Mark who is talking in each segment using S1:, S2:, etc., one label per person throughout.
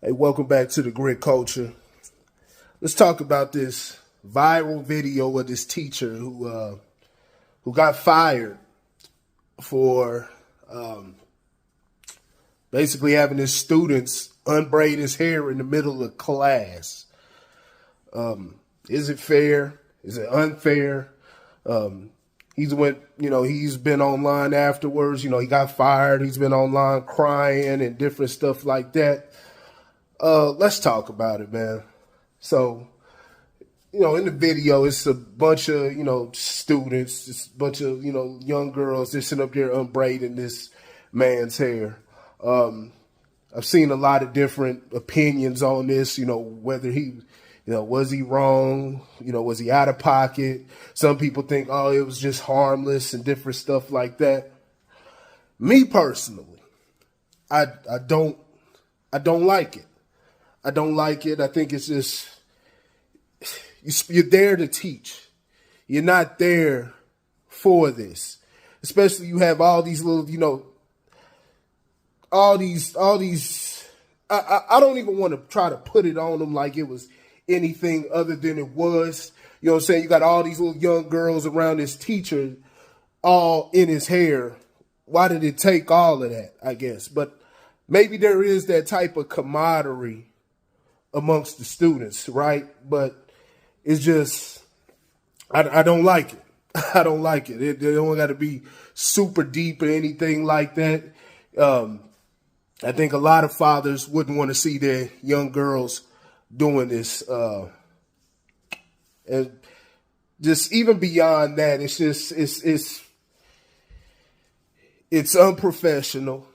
S1: Hey, welcome back to the Grit Culture. Let's talk about this viral video of this teacher who got fired for basically having his students unbraid his hair in the middle of class. Is it fair? Is it unfair? He's been online afterwards. He got fired. He's been online crying and different stuff like that. Let's talk about it, man. So, in the video, it's a bunch of, students, it's a bunch of, young girls just sitting up there unbraiding this man's hair. I've seen a lot of different opinions on this, whether he, was he wrong? Was he out of pocket? Some people think, oh, it was just harmless and different stuff like that. Me personally, I don't like it. I don't like it. I think it's just, you're there to teach. You're not there for this. Especially you have all these little, all these, I don't even want to try to put it on them like it was anything other than it was. You know what I'm saying? You got all these little young girls around this teacher all in his hair. Why did it take all of that, I guess? But maybe there is that type of camaraderie amongst the students, right? But it's just, I don't like it. I don't like it. It don't got to be super deep or anything like that. I think a lot of fathers wouldn't want to see their young girls doing this. And just even beyond that, it's just, it's unprofessional.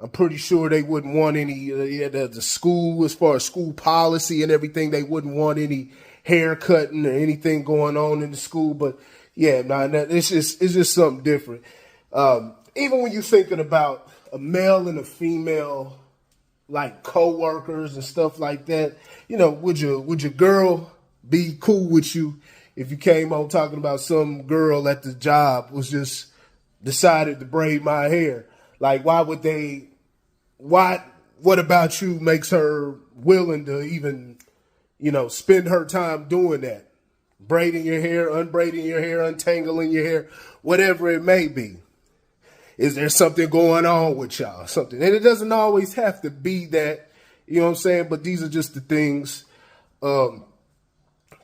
S1: I'm pretty sure they wouldn't want any, the school, as far as school policy and everything, they wouldn't want any hair cutting or anything going on in the school. But yeah, it's just something different. Even when you're thinking about a male and a female, like co-workers and stuff like that, would your girl be cool with you if you came on talking about some girl at the job was just decided to braid my hair? Like, why would they? What about you makes her willing to even, spend her time doing that? Braiding your hair, unbraiding your hair, untangling your hair, whatever it may be. Is there something going on with y'all? Something. And it doesn't always have to be that, you know what I'm saying? But these are just the things,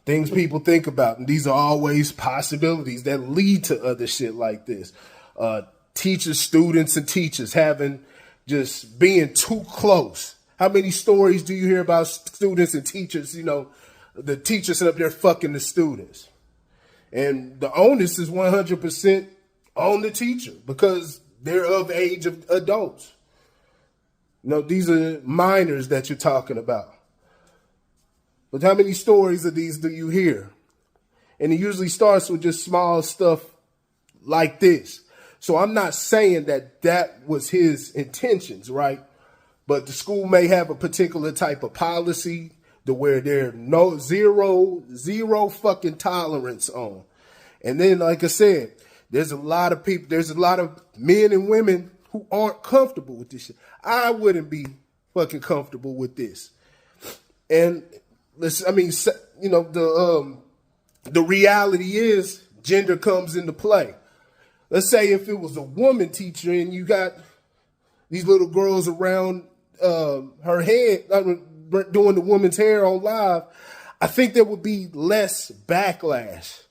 S1: things people think about. And these are always possibilities that lead to other shit like this. Teachers, students, and teachers just being too close. How many stories do you hear about students and teachers, the teachers up there fucking the students? And the onus is 100% on the teacher because they're of age of adults. These are minors that you're talking about. But how many stories of these do you hear? And it usually starts with just small stuff like this. So I'm not saying that was his intentions, right? But the school may have a particular type of policy to where there's zero fucking tolerance on. And then, like I said, there's a lot of people, there's a lot of men and women who aren't comfortable with this shit. I wouldn't be fucking comfortable with this. And the reality is gender comes into play. Let's say if it was a woman teacher and you got these little girls around her head doing the woman's hair on live, I think there would be less backlash.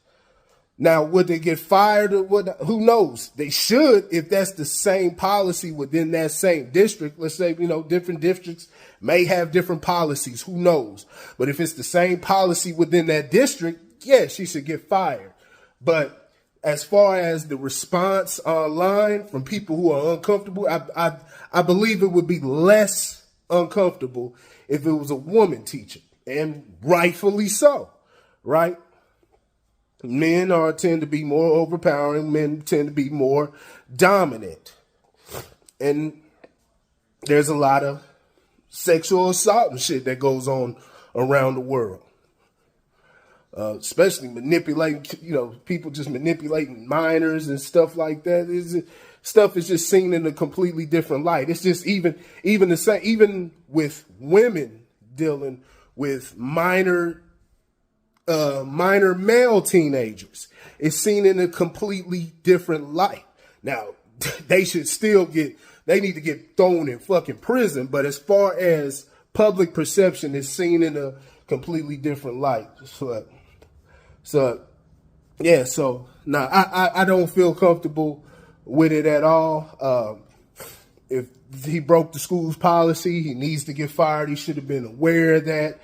S1: Now, would they get fired or what? Who knows? They should if that's the same policy within that same district. Let's say, different districts may have different policies. Who knows? But if it's the same policy within that district, yeah, she should get fired. But as far as the response online from people who are uncomfortable, I believe it would be less uncomfortable if it was a woman teacher, and rightfully so, right? Men tend to be more overpowering. Men tend to be more dominant. And there's a lot of sexual assault and shit that goes on around the world. Especially manipulating, people just manipulating minors and stuff like that. stuff is just seen in a completely different light. It's just even the same, even with women dealing with minor male teenagers. It's seen in a completely different light. Now, they should still they need to get thrown in fucking prison, but as far as public perception, it's seen in a completely different light. So I don't feel comfortable with it at all. If he broke the school's policy, he needs to get fired. He should have been aware of that.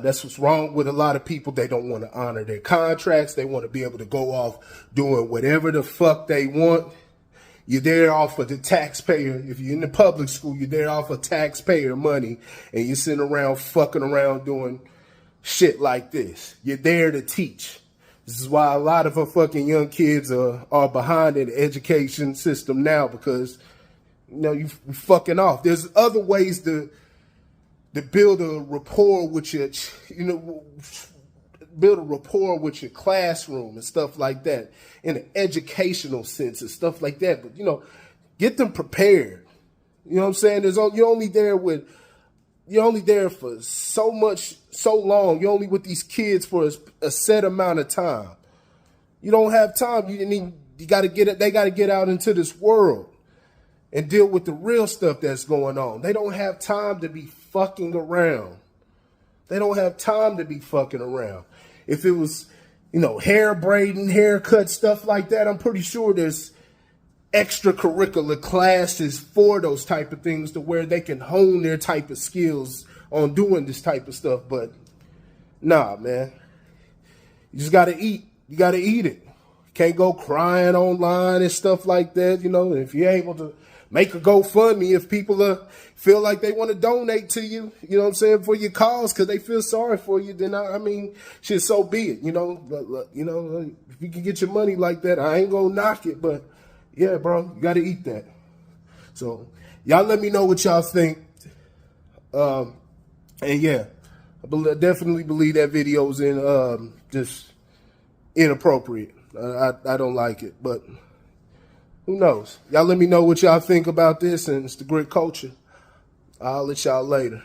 S1: That's what's wrong with a lot of people. They don't want to honor their contracts. They want to be able to go off doing whatever the fuck they want. You're there off of the taxpayer. If you're in the public school, you're there off of taxpayer money, and you're sitting around fucking around doing shit like this. You're there to teach. This is why a lot of our fucking young kids are behind in the education system now, because you fucking off. There's other ways to build a rapport with your, build a rapport with your classroom and stuff like that, in an educational sense and stuff like that. But, get them prepared. You know what I'm saying? You're only there for so long. You're only with these kids for a set amount of time. You don't have time. They got to get out into this world and deal with the real stuff that's going on. They don't have time to be fucking around. They don't have time to be fucking around. If it was, hair braiding, haircut, stuff like that, I'm pretty sure there's extracurricular classes for those type of things to where they can hone their type of skills on doing this type of stuff. But nah, man, you just got to eat. You got to eat it. You can't go crying online and stuff like that. If you're able to make a GoFundMe, if people feel like they want to donate to you, for your cause, because they feel sorry for you, then shit, so be it, But, if you can get your money like that, I ain't gonna knock it, but yeah, bro, you got to eat that. So y'all let me know what y'all think. And yeah, I definitely believe that video's just inappropriate. I don't like it, but who knows? Y'all let me know what y'all think about this, and it's the Grit Culture. I'll let y'all later.